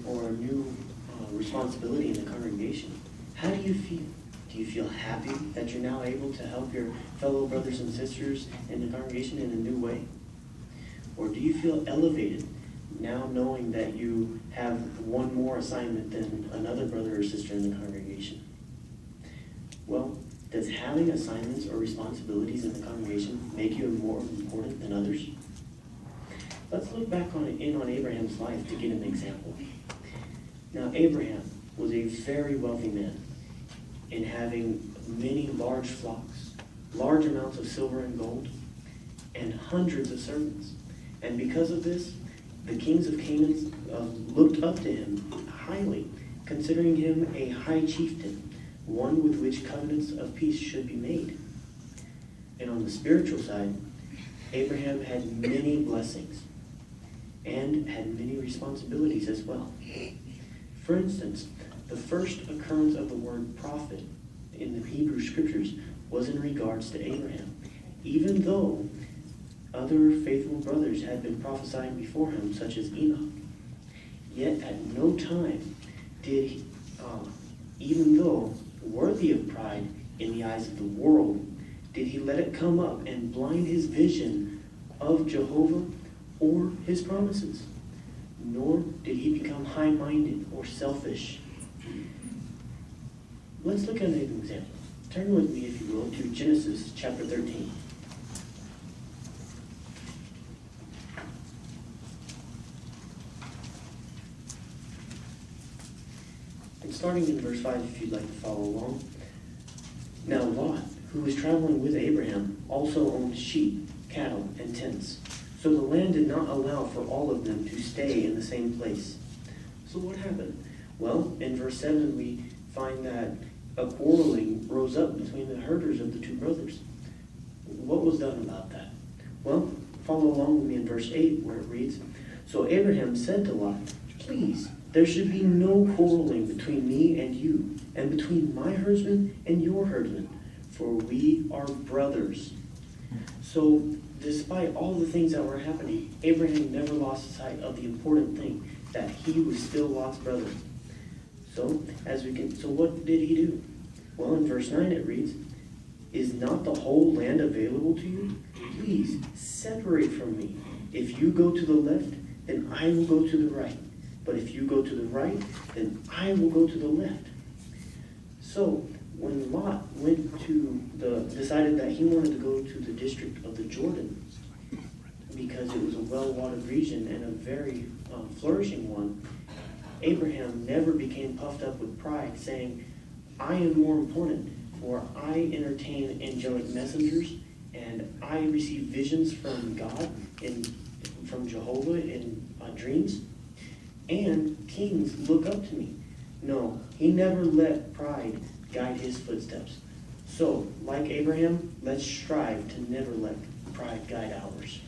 or a new responsibility in the congregation, how do you feel? Do you feel happy that you're now able to help your fellow brothers and sisters in the congregation in a new way? Or do you feel elevated now knowing that you have one more assignment than another brother or sister in the congregation? Well, does having assignments or responsibilities in the congregation make you more important than others? Let's look back on Abraham's life to get an example. Now, Abraham was a very wealthy man in having many large flocks, large amounts of silver and gold, and hundreds of servants. And because of this, the kings of Canaan looked up to him highly, considering him a high chieftain, one with which covenants of peace should be made. And on the spiritual side, Abraham had many blessings and had many responsibilities as well. For instance, the first occurrence of the word prophet in the Hebrew scriptures was in regards to Abraham, even though other faithful brothers had been prophesying before him, such as Enoch. Yet at no time did he, even though worthy of pride in the eyes of the world, did he let it come up and blind his vision of Jehovah or his promises. Nor did he become high-minded or selfish. Let's look at an example. Turn with me, if you will, to Genesis chapter 13. And starting in verse 5, if you'd like to follow along. Now Lot, who was traveling with Abraham, also owned sheep, cattle, and tents. So the land did not allow for all of them to stay in the same place. So what happened? Well, in verse 7, we find that a quarreling rose up between the herders of the two brothers. What was done about that? Well, follow along with me in verse 8, where it reads, So Abraham said to Lot, Please, there should be no quarreling between me and you, and between my herdsmen and your herdsmen, for we are brothers. So, despite all the things that were happening, Abraham never lost sight of the important thing, that he was still Lot's brother. So what did he do? Well, in verse 9 it reads, Is not the whole land available to you? Please, separate from me. If you go to the left, then I will go to the right. But if you go to the right, then I will go to the left. So, when Lot decided that he wanted to go to the district of the Jordan, because it was a well-watered region and a very flourishing one, Abraham never became puffed up with pride, saying, I am more important, for I entertain angelic messengers, and I receive visions from God and from Jehovah in dreams, and kings look up to me. No, he never let pride guide his footsteps. So, like Abraham, let's strive to never let pride guide ours.